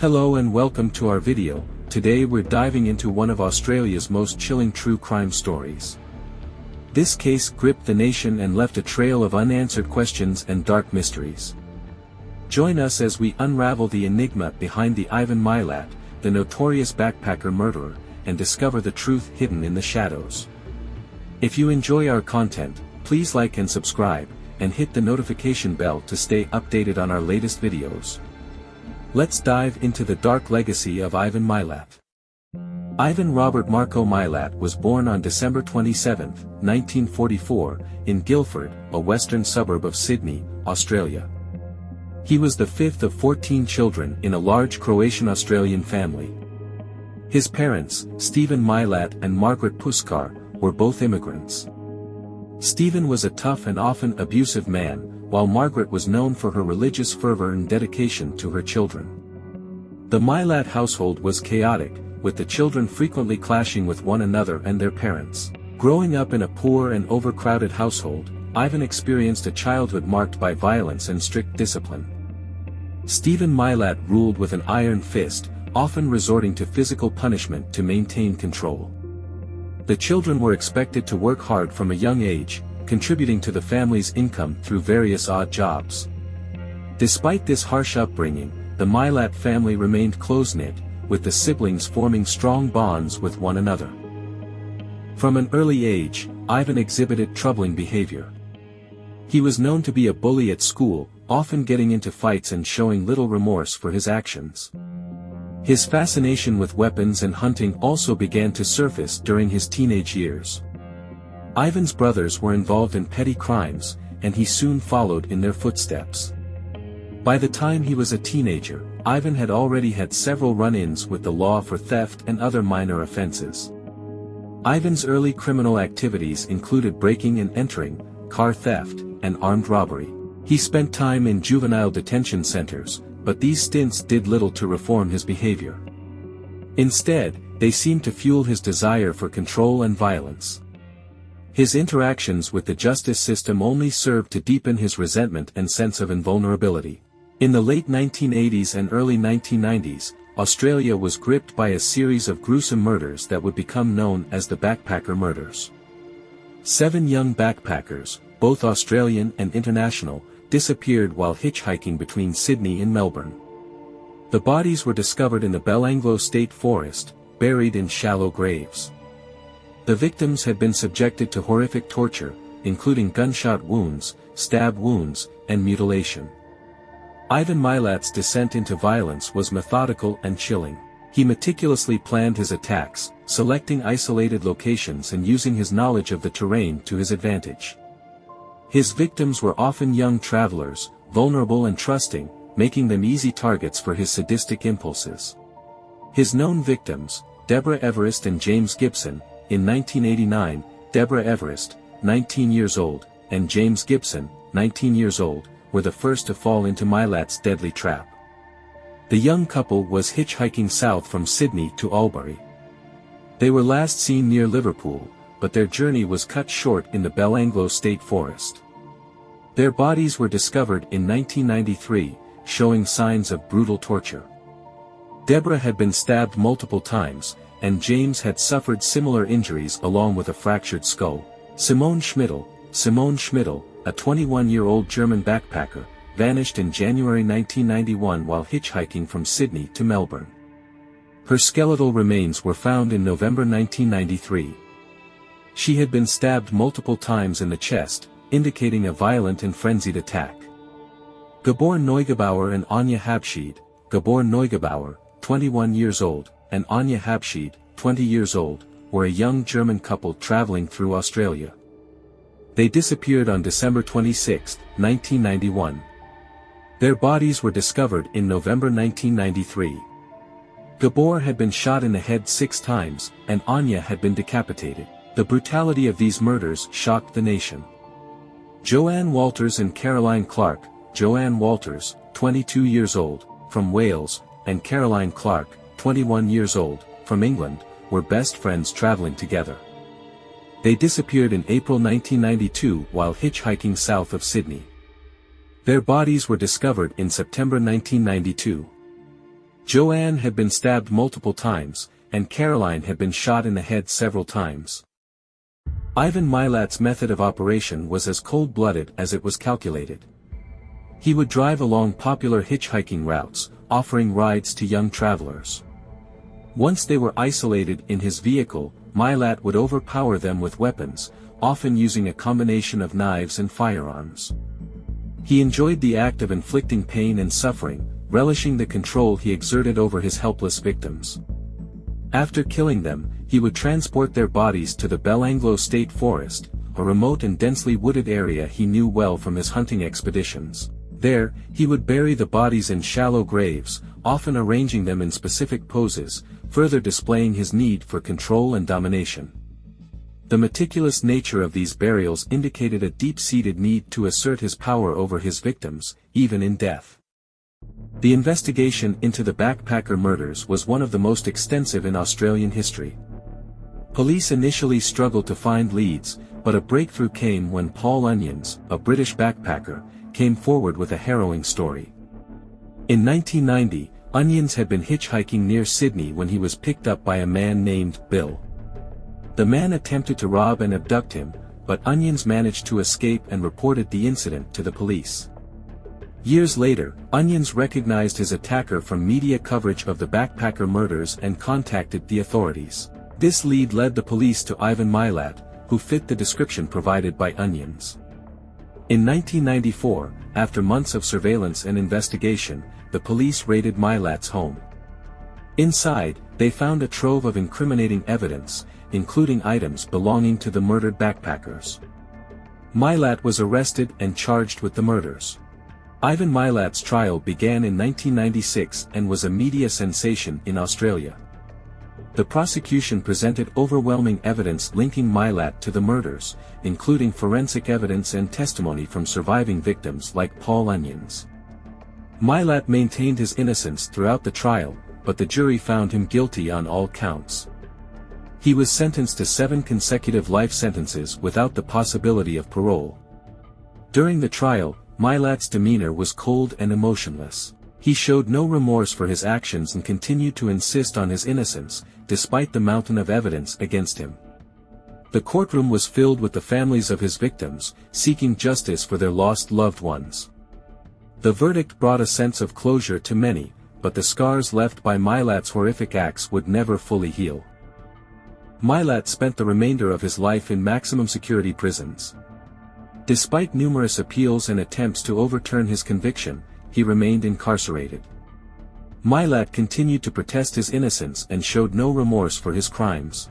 Hello and welcome to our video. Today we're diving into one of Australia's most chilling true crime stories. This case gripped the nation and left a trail of unanswered questions and dark mysteries. Join us as we unravel the enigma behind the Ivan Milat, the notorious backpacker murderer, and discover the truth hidden in the shadows. If you enjoy our content, please like and subscribe, and hit the notification bell to stay updated on our latest videos. Let's dive into the dark legacy of Ivan Milat. Ivan Robert Marco Milat was born on December 27, 1944, in Guildford, a western suburb of Sydney, Australia. He was the fifth of 14 children in a large Croatian-Australian family. His parents, Stephen Milat and Margaret Puskar, were both immigrants. Stephen was a tough and often abusive man, while Margaret was known for her religious fervor and dedication to her children. The Milat household was chaotic, with the children frequently clashing with one another and their parents. Growing up in a poor and overcrowded household, Ivan experienced a childhood marked by violence and strict discipline. Stephen Milat ruled with an iron fist, often resorting to physical punishment to maintain control. The children were expected to work hard from a young age, contributing to the family's income through various odd jobs. Despite this harsh upbringing, the Milat family remained close-knit, with the siblings forming strong bonds with one another. From an early age, Ivan exhibited troubling behavior. He was known to be a bully at school, often getting into fights and showing little remorse for his actions. His fascination with weapons and hunting also began to surface during his teenage years. Ivan's brothers were involved in petty crimes, and he soon followed in their footsteps. By the time he was a teenager, Ivan had already had several run-ins with the law for theft and other minor offenses. Ivan's early criminal activities included breaking and entering, car theft, and armed robbery. He spent time in juvenile detention centers, but these stints did little to reform his behavior. Instead, they seemed to fuel his desire for control and violence. His interactions with the justice system only served to deepen his resentment and sense of invulnerability. In the late 1980s and early 1990s, Australia was gripped by a series of gruesome murders that would become known as the backpacker murders. 7 young backpackers, both Australian and international, disappeared while hitchhiking between Sydney and Melbourne. The bodies were discovered in the Belanglo State Forest, buried in shallow graves. The victims had been subjected to horrific torture, including gunshot wounds, stab wounds, and mutilation. Ivan Milat's descent into violence was methodical and chilling. He meticulously planned his attacks, selecting isolated locations and using his knowledge of the terrain to his advantage. His victims were often young travelers, vulnerable and trusting, making them easy targets for his sadistic impulses. His known victims, Deborah Everest and James Gibson. In 1989, Deborah Everest, 19 years old, and James Gibson, 19 years old, were the first to fall into Milat's deadly trap. The young couple was hitchhiking south from Sydney to Albury. They were last seen near Liverpool, but their journey was cut short in the Belanglo State Forest. Their bodies were discovered in 1993, showing signs of brutal torture. Deborah had been stabbed multiple times, and James had suffered similar injuries along with a fractured skull. Simone Schmidl, a 21-year-old German backpacker, vanished in January 1991 while hitchhiking from Sydney to Melbourne. Her skeletal remains were found in November 1993. She had been stabbed multiple times in the chest, indicating a violent and frenzied attack. Gabor Neugebauer and Anja Habschied, Gabor Neugebauer, 21 years old, and Anja Habschied, 20 years old, were a young German couple traveling through Australia. They disappeared on December 26, 1991. Their bodies were discovered in November 1993. Gabor had been shot in the head 6 times, and Anja had been decapitated. The brutality of these murders shocked the nation. Joanne Walters and Caroline Clark, Joanne Walters, 22 years old, from Wales, and Caroline Clark, 21 years old, from England, were best friends traveling together. They disappeared in April 1992 while hitchhiking south of Sydney. Their bodies were discovered in September 1992. Joanne had been stabbed multiple times, and Caroline had been shot in the head several times. Ivan Milat's method of operation was as cold-blooded as it was calculated. He would drive along popular hitchhiking routes, offering rides to young travelers. Once they were isolated in his vehicle, Milat would overpower them with weapons, often using a combination of knives and firearms. He enjoyed the act of inflicting pain and suffering, relishing the control he exerted over his helpless victims. After killing them, he would transport their bodies to the Belanglo State Forest, a remote and densely wooded area he knew well from his hunting expeditions. There, he would bury the bodies in shallow graves, often arranging them in specific poses, further displaying his need for control and domination. The meticulous nature of these burials indicated a deep-seated need to assert his power over his victims, even in death. The investigation into the backpacker murders was one of the most extensive in Australian history. Police initially struggled to find leads, but a breakthrough came when Paul Onions, a British backpacker, came forward with a harrowing story. In 1990, Onions had been hitchhiking near Sydney when he was picked up by a man named Bill. The man attempted to rob and abduct him, but Onions managed to escape and reported the incident to the police. Years later, Onions recognized his attacker from media coverage of the backpacker murders and contacted the authorities. This lead led the police to Ivan Milat, who fit the description provided by Onions. In 1994, after months of surveillance and investigation, the police raided Milat's home. Inside, they found a trove of incriminating evidence, including items belonging to the murdered backpackers. Milat was arrested and charged with the murders. Ivan Milat's trial began in 1996 and was a media sensation in Australia. The prosecution presented overwhelming evidence linking Milat to the murders, including forensic evidence and testimony from surviving victims like Paul Onions. Milat maintained his innocence throughout the trial, but the jury found him guilty on all counts. He was sentenced to 7 consecutive life sentences without the possibility of parole. During the trial, Milat's demeanor was cold and emotionless. He showed no remorse for his actions and continued to insist on his innocence, despite the mountain of evidence against him. The courtroom was filled with the families of his victims, seeking justice for their lost loved ones. The verdict brought a sense of closure to many, but the scars left by Milat's horrific acts would never fully heal. Milat spent the remainder of his life in maximum security prisons. Despite numerous appeals and attempts to overturn his conviction, he remained incarcerated. Milat continued to protest his innocence and showed no remorse for his crimes.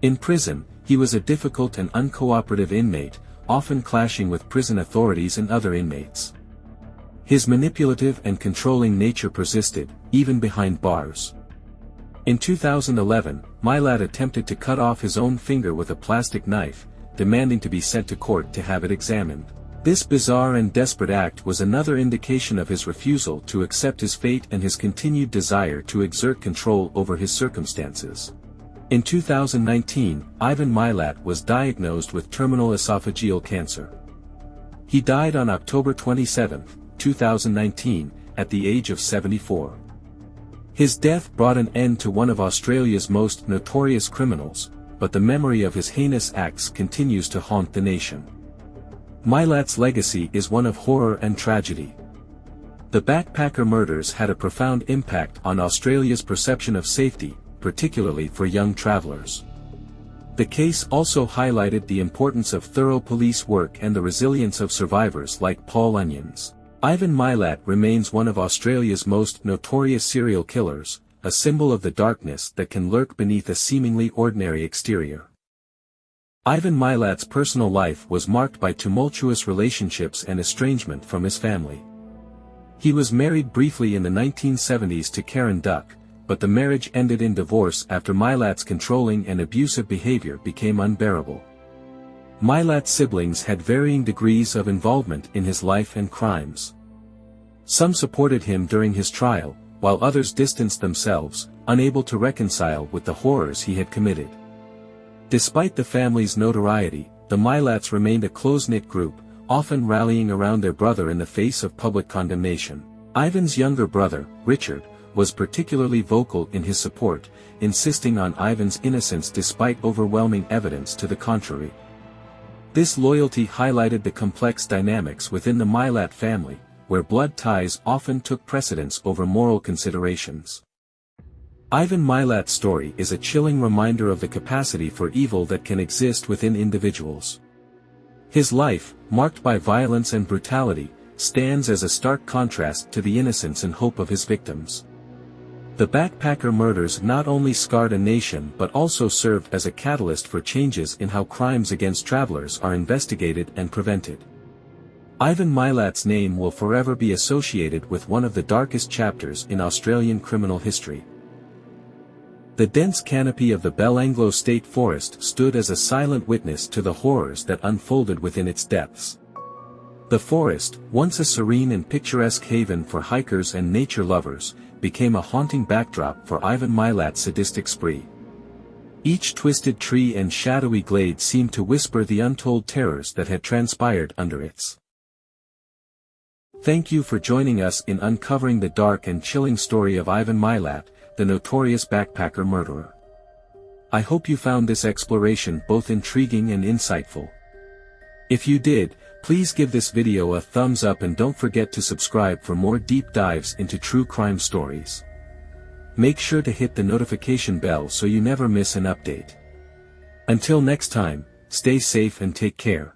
In prison, he was a difficult and uncooperative inmate, often clashing with prison authorities and other inmates. His manipulative and controlling nature persisted, even behind bars. In 2011, Milat attempted to cut off his own finger with a plastic knife, demanding to be sent to court to have it examined. This bizarre and desperate act was another indication of his refusal to accept his fate and his continued desire to exert control over his circumstances. In 2019, Ivan Milat was diagnosed with terminal esophageal cancer. He died on October 27, 2019, at the age of 74. His death brought an end to one of Australia's most notorious criminals, but the memory of his heinous acts continues to haunt the nation. Milat's legacy is one of horror and tragedy. The backpacker murders had a profound impact on Australia's perception of safety, particularly for young travelers. The case also highlighted the importance of thorough police work and the resilience of survivors like Paul Onions. Ivan Milat remains one of Australia's most notorious serial killers, a symbol of the darkness that can lurk beneath a seemingly ordinary exterior. Ivan Milat's personal life was marked by tumultuous relationships and estrangement from his family. He was married briefly in the 1970s to Karen Duck, but the marriage ended in divorce after Milat's controlling and abusive behavior became unbearable. Milat's siblings had varying degrees of involvement in his life and crimes. Some supported him during his trial, while others distanced themselves, unable to reconcile with the horrors he had committed. Despite the family's notoriety, the Milats remained a close-knit group, often rallying around their brother in the face of public condemnation. Ivan's younger brother, Richard, was particularly vocal in his support, insisting on Ivan's innocence despite overwhelming evidence to the contrary. This loyalty highlighted the complex dynamics within the Milat family, where blood ties often took precedence over moral considerations. Ivan Milat's story is a chilling reminder of the capacity for evil that can exist within individuals. His life, marked by violence and brutality, stands as a stark contrast to the innocence and hope of his victims. The backpacker murders not only scarred a nation but also served as a catalyst for changes in how crimes against travelers are investigated and prevented. Ivan Milat's name will forever be associated with one of the darkest chapters in Australian criminal history. The dense canopy of the Belanglo State Forest stood as a silent witness to the horrors that unfolded within its depths. The forest, once a serene and picturesque haven for hikers and nature lovers, became a haunting backdrop for Ivan Milat's sadistic spree. Each twisted tree and shadowy glade seemed to whisper the untold terrors that had transpired under its. Thank you for joining us in uncovering the dark and chilling story of Ivan Milat, the notorious backpacker murderer. I hope you found this exploration both intriguing and insightful. If you did, please give this video a thumbs up and don't forget to subscribe for more deep dives into true crime stories. Make sure to hit the notification bell so you never miss an update. Until next time, stay safe and take care.